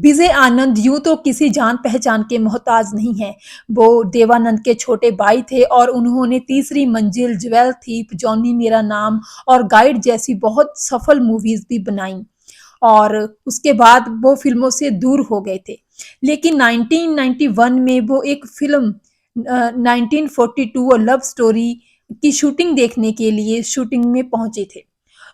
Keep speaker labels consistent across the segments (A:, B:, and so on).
A: विजय आनंद यूँ तो किसी जान-पहचान के मोहताज नहीं हैं। वो देवानंद के छोटे भाई थे और उन्होंने तीसरी मंजिल, ज्वेल थीप, जॉनी मेरा नाम और गाइड जैसी बहुत सफल मूवीज़ भी बनाईं और उसके बाद वो फ़िल्मों से दूर हो गए थे। लेकिन 1991 में वो एक फ़िल्म 1942 अ लव स्टोरी की शूटिंग देखने के लिए शूटिंग में पहुँचे थे।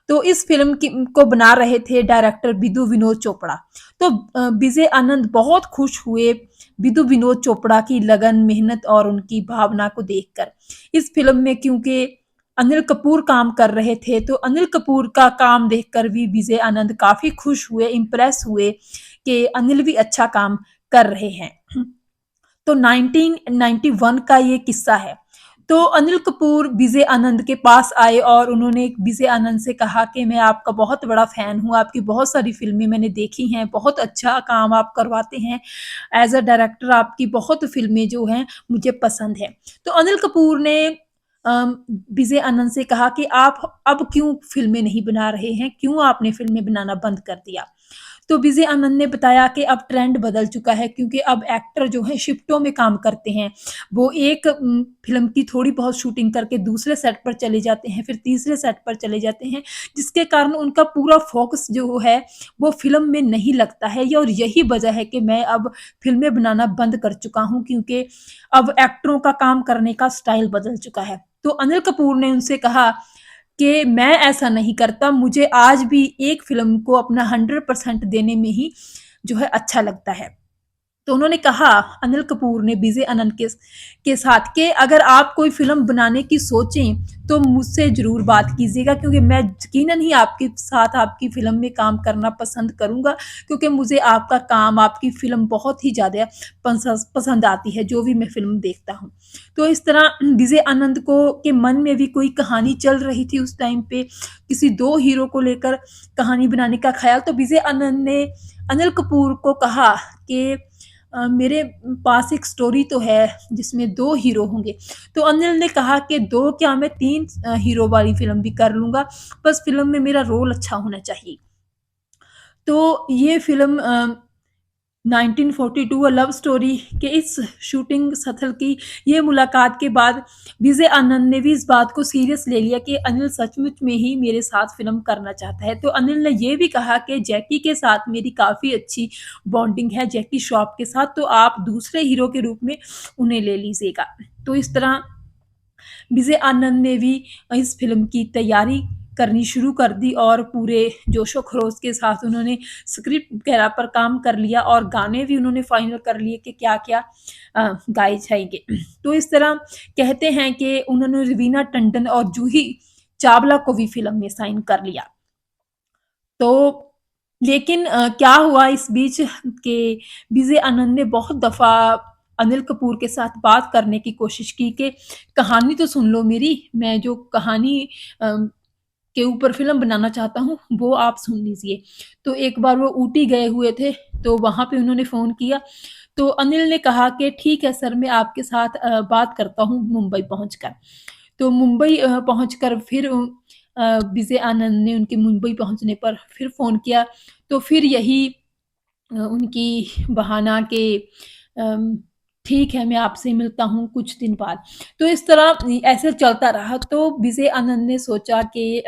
A: तो इस फ़िल्म को बना रहे थे डायरेक्टर बिदु विनोद चोपड़ा। तो विजय आनंद बहुत खुश हुए बिदु विनोद चोपड़ा की लगन, मेहनत और उनकी भावना को देखकर। इस फ़िल्म में क्योंकि अनिल कपूर काम कर रहे थे, तो अनिल कपूर का काम देखकर भी विजय आनंद काफ़ी खुश हुए, इम्प्रेस हुए कि अनिल भी अच्छा काम कर रहे हैं। तो 1991 का ये किस्सा है। तो अनिल कपूर विजय आनंद के पास आए और उन्होंने विजय आनंद से कहा कि मैं आपका बहुत बड़ा फ़ैन हूँ, आपकी बहुत सारी फ़िल्में मैंने देखी हैं, बहुत अच्छा काम आप करवाते हैं। एज़ अ डायरेक्टर आपकी बहुत फ़िल्में जो हैं मुझे पसंद हैं। तो अनिल कपूर ने अम, विजय आनंद से कहा कि आप अब क्यों फ़िल्में नहीं बना रहे हैं? क्यों आपने फ़िल्में बनाना बंद कर दिया? तो विजय आनंद ने बताया कि अब ट्रेंड बदल चुका है क्योंकि अब एक्टर जो हैं शिफ्टों में काम करते हैं। वो एक फ़िल्म की थोड़ी बहुत शूटिंग करके दूसरे सेट पर चले जाते हैं, फिर तीसरे सेट पर चले जाते हैं, जिसके कारण उनका पूरा फ़ोकस जो है वो फ़िल्म में नहीं लगता है। और यही वजह है कि मैं अब फ़िल्में बनाना बंद कर चुका हूँ क्योंकि अब एक्टरों का काम करने का स्टाइल बदल चुका है। तो अनिल कपूर ने उनसे कहा कि मैं ऐसा नहीं करता, मुझे आज भी एक फ़िल्म को अपना 100% देने में ही जो है अच्छा लगता है। तो उन्होंने कहा अनिल कपूर ने विजय आनंद के साथ कि अगर आप कोई फ़िल्म बनाने की सोचें, तो मुझसे ज़रूर बात कीजिएगा क्योंकि मैं यकीनन ही आपके साथ आपकी फ़िल्म में काम करना पसंद करूँगा क्योंकि मुझे आपका काम, आपकी फ़िल्म बहुत ही ज़्यादा पसंद आती है, जो भी मैं फ़िल्म देखता हूँ। तो इस तरह विजय आनंद को के मन में भी कोई कहानी चल रही थी उस टाइम पे, किसी 2 हीरो को लेकर कहानी बनाने का ख़्याल, तो विजय आनंद ने अनिल कपूर को कहा कि मेरे पास एक स्टोरी तो है जिसमें 2 हीरो होंगे। तो अनिल ने कहा कि 2 क्या मैं 3 हीरो वाली फ़िल्म भी कर लूँगा, बस फ़िल्म में मेरा रोल अच्छा होना चाहिए। तो ये फ़िल्म 1942 अ लव स्टोरी के इस शूटिंग स्थल की ये मुलाकात के बाद विजय आनंद ने भी इस बात को सीरियस ले लिया कि अनिल सचमुच में ही मेरे साथ फ़िल्म करना चाहता है। तो अनिल ने ये भी कहा कि जैकी के साथ मेरी काफ़ी अच्छी बॉन्डिंग है, जैकी श्रॉफ के साथ, तो आप दूसरे हीरो के रूप में उन्हें ले लीजिएगा। तो इस तरह विजय आनंद ने भी इस फ़िल्म की तैयारी करनी शुरू कर दी और पूरे जोशो-खरोश के साथ उन्होंने स्क्रिप्ट वगैरह पर काम कर लिया और गाने भी उन्होंने फाइनल कर लिए कि क्या-क्या गाए जाएँगे। तो इस तरह कहते हैं कि उन्होंने रवीना टंडन और जूही चावला को भी फ़िल्म में साइन कर लिया। तो लेकिन क्या हुआ इस बीच कि विजय आनंद ने बहुत दफ़ा अनिल कपूर के साथ बात करने की कोशिश की कि कहानी तो सुन लो मेरी, मैं जो कहानी अ, के ऊपर फ़िल्म बनाना चाहता हूँ, वो आप सुन लीजिए। तो एक बार वो ऊटी गए हुए थे, तो वहाँ पे उन्होंने फ़ोन किया, तो अनिल ने कहा कि ठीक है सर, मैं आपके साथ बात करता हूँ मुंबई पहुँचकर। तो मुंबई पहुँचकर फिर विजय आनंद ने उनके मुंबई पहुँचने पर फिर फ़ोन किया, तो फिर यही उनकी बहाना कि अम, ठीक है, मैं आपसे मिलता हूँ कुछ दिन बाद। तो इस तरह ऐसे चलता रहा, तो विजय आनंद ने सोचा कि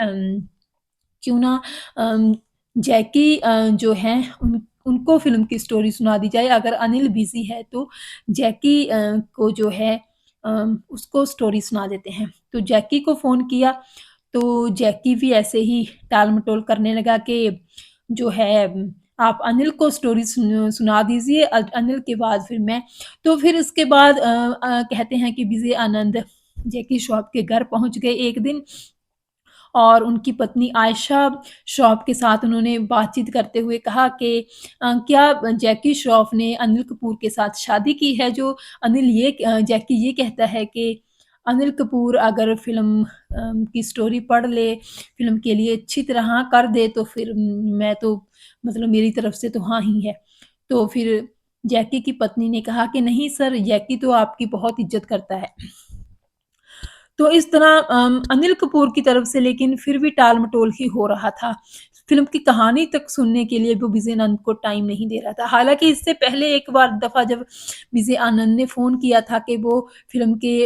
A: क्यों ना अम, जैकी जो हैं उनको फ़िल्म की स्टोरी सुना दी जाए। अगर अनिल बिज़ी है तो जैकी को जो है उसको स्टोरी सुना देते हैं। तो जैकी को फ़ोन किया, तो जैकी भी ऐसे ही टाल-मटोल करने लगा कि जो है आप अनिल को स्टोरी सुना दीजिए, अनिल के बाद फिर मैं। तो फिर उसके बाद कहते हैं कि विजय आनंद जैकी श्रॉफ के घर पहुँच गए एक दिन और उनकी पत्नी आयशा श्रॉफ के साथ उन्होंने बातचीत करते हुए कहा कि क्या जैकी श्रॉफ ने अनिल कपूर के साथ शादी की है? जो जैकी ये कहता है कि अनिल कपूर अगर फ़िल्म की स्टोरी पढ़ ले, फ़िल्म के लिए अच्छी तरह हाँ कर दे तो फिर मैं तो मतलब मेरी तरफ से तो हाँ ही है। तो फिर जैकी की पत्नी ने कहा कि नहीं सर, जैकी तो आपकी बहुत इज़्ज़त करता है। तो इस तरह अनिल कपूर की तरफ से लेकिन फिर भी टाल-मटोल ही हो रहा था। फ़िल्म की कहानी तक सुनने के लिए वो विजय आनंद को टाइम नहीं दे रहा था। हालाँकि इससे पहले एक बार दफ़ा जब विजय आनंद ने फ़ोन किया था कि वो फ़िल्म के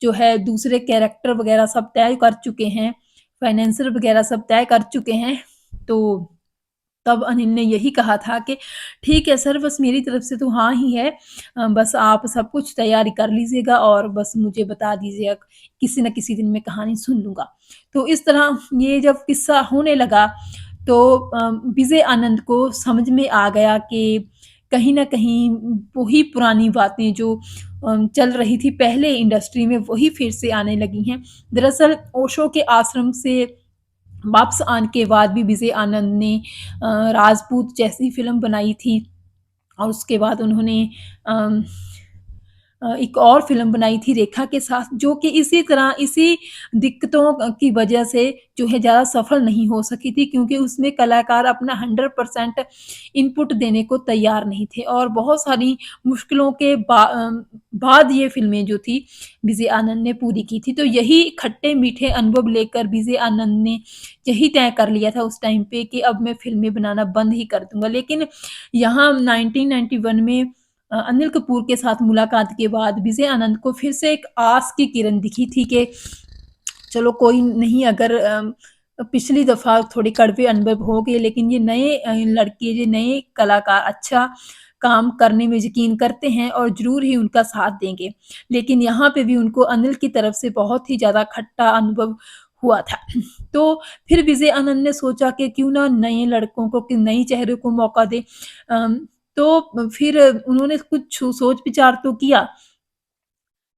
A: जो है दूसरे कैरेक्टर वग़ैरह सब तय कर चुके हैं, फाइनेंशियल वग़ैरह सब तय कर चुके हैं, तो तब अनिल ने यही कहा था कि ठीक है सर, बस मेरी तरफ से तो हाँ ही है। बस आप सब कुछ तैयारी कर लीजिएगा और बस मुझे बता दीजिएगा, किसी न किसी दिन मैं कहानी सुन लूँगा। तो इस तरह ये जब किस्सा होने लगा तो विजय आनंद को समझ में आ गया कि कहीं न कहीं वही पुरानी बातें जो चल रही थी पहले इंडस्ट्री में, वही फिर से आने लगी हैं। दरअसल ओशो के आश्रम से वापस आने के बाद भी विजय आनंद ने राजपूत जैसी फ़िल्म बनाई थी और उसके बाद उन्होंने अम एक और फ़िल्म बनाई थी रेखा के साथ, जो कि इसी तरह इसी दिक्कतों की वजह से जो है ज़्यादा सफल नहीं हो सकी थी, क्योंकि उसमें कलाकार अपना 100% इनपुट देने को तैयार नहीं थे और बहुत सारी मुश्किलों के बाद ये फ़िल्में जो थी विजय आनंद ने पूरी की थी। तो यही खट्टे-मीठे अनुभव लेकर विजय आनंद ने यही तय कर लिया था उस टाइम पे कि अब मैं फ़िल्में बनाना बंद ही कर दूँगा। लेकिन यहाँ 1991 में अनिल कपूर के साथ मुलाकात के बाद विजय आनंद को फिर से एक आस की किरण दिखी थी कि चलो कोई नहीं, अगर पिछली दफ़ा थोड़े कड़वे अनुभव हो गए, लेकिन ये नए लड़के, ये नए कलाकार अच्छा काम करने में यकीन करते हैं और ज़रूर ही उनका साथ देंगे। लेकिन यहाँ पे भी उनको अनिल की तरफ से बहुत ही ज़्यादा खट्टा अनुभव हुआ था। तो फिर विजय आनंद ने सोचा कि क्यों ना नए लड़कों को, कि नए चेहरे को मौका दें। तो फिर उन्होंने कुछ सोच-विचार तो किया,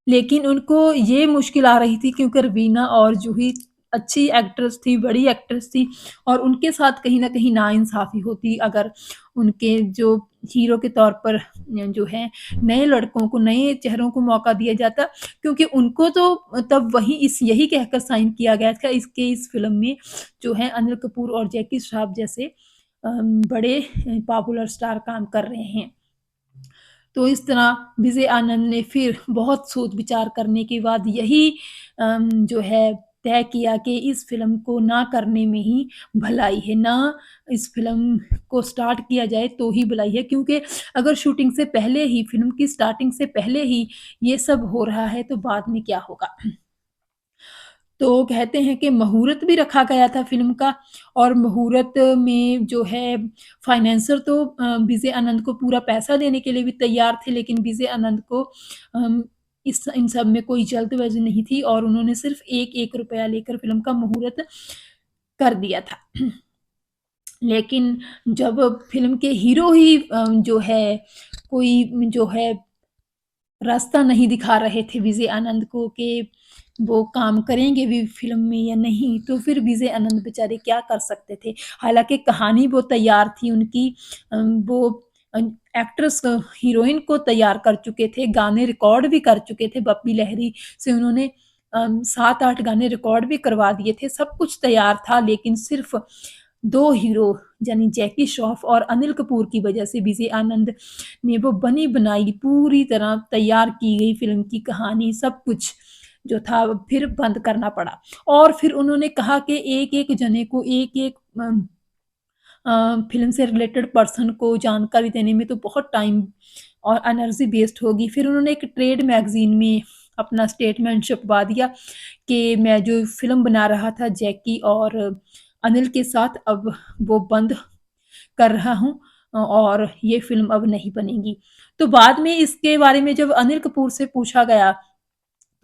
A: लेकिन उनको ये मुश्किल आ रही थी क्योंकि रवीना और जूही अच्छी एक्ट्रेस थी, बड़ी एक्ट्रेस थी और उनके साथ कहीं न कहीं नाइंसाफ़ी होती अगर उनके जो हीरो के तौर पर जो है नए लड़कों को, नए चेहरों को मौका दिया जाता, क्योंकि उनको तो तब वही इस यही कहकर साइन किया गया था इसके इस फ़िल्म में जो है अनिल कपूर और जैकी श्रॉफ जैसे बड़े पॉपुलर स्टार काम कर रहे हैं। तो इस तरह विजय आनंद ने फिर बहुत सोच-विचार करने के बाद यही जो है तय किया कि इस फ़िल्म को ना करने में ही भलाई है, ना इस फ़िल्म को स्टार्ट किया जाए तो ही भलाई है, क्योंकि अगर शूटिंग से पहले ही, फ़िल्म की स्टार्टिंग से पहले ही ये सब हो रहा है तो बाद में क्या होगा? तो कहते हैं कि मुहूर्त भी रखा गया था फ़िल्म का और मुहूर्त में जो है फाइनेंसर तो विजय आनंद को पूरा पैसा देने के लिए भी तैयार थे, लेकिन विजय आनंद को इस इन सब में कोई जल्दबाज़ी नहीं थी और उन्होंने सिर्फ़ 1-1 रुपया लेकर फ़िल्म का मुहूर्त कर दिया था। लेकिन जब फ़िल्म के हीरो ही जो है कोई जो है रास्ता नहीं दिखा रहे थे विजय आनंद को कि वो काम करेंगे भी फ़िल्म में या नहीं, तो फिर विजय आनंद बेचारे क्या कर सकते थे। हालाँकि कहानी वो तैयार थी उनकी, वो अ, एक्ट्रेस हीरोइन को तैयार कर चुके थे, गाने रिकॉर्ड भी कर चुके थे, बप्पी लहरी से उन्होंने 7-8 गाने रिकॉर्ड भी करवा दिए थे, सब कुछ तैयार था, लेकिन सिर्फ़ 2 हीरो यानी जैकी श्रॉफ और अनिल कपूर की वजह से विजय आनंद ने वो बनी-बनाई पूरी तरह तैयार की गई फ़िल्म की कहानी, सब कुछ जो था फिर बंद करना पड़ा और फिर उन्होंने कहा कि एक-एक जने को एक-एक फ़िल्म से रिलेटेड पर्सन को जानकारी देने में तो बहुत टाइम और एनर्जी वेस्ट होगी। फिर उन्होंने एक ट्रेड मैगज़ीन में अपना स्टेटमेंट छपवा दिया कि मैं जो फ़िल्म बना रहा था जैकी और अनिल के साथ, अब वो बंद कर रहा हूँ और ये फ़िल्म अब नहीं बनेगी। तो बाद में इसके बारे में जब अनिल कपूर से पूछा गया,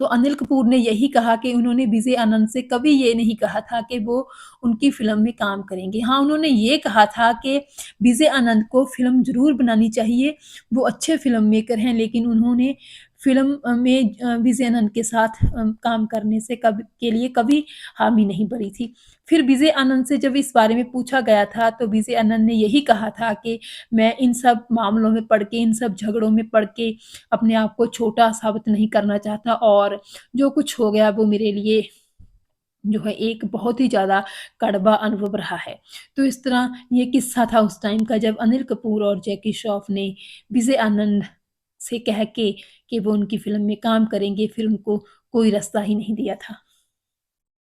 A: तो अनिल कपूर ने यही कहा कि उन्होंने विजय आनंद से कभी ये नहीं कहा था कि वो उनकी फ़िल्म में काम करेंगे। हाँ, उन्होंने ये कहा था कि विजय आनंद को फ़िल्म ज़रूर बनानी चाहिए, वो अच्छे फ़िल्म मेकर हैं, लेकिन उन्होंने फ़िल्म में विजय आनंद के साथ काम करने से के लिए कभी हामी नहीं भरी थी। फिर विजय आनंद से जब इस बारे में पूछा गया था, तो विजय आनंद ने यही कहा था कि मैं इन सब मामलों में पड़ के, इन सब झगड़ों में पड़ के अपने आप को छोटा साबित नहीं करना चाहता और जो कुछ हो गया वो मेरे लिए जो है एक बहुत ही ज़्यादा कड़वा अनुभव रहा है। तो इस तरह ये किस्सा था उस टाइम का जब अनिल कपूर और जैकी श्रॉफ ने विजय आनंद से कह के कि वो उनकी फ़िल्म में काम करेंगे, फिर उनको कोई रास्ता ही नहीं दिया था।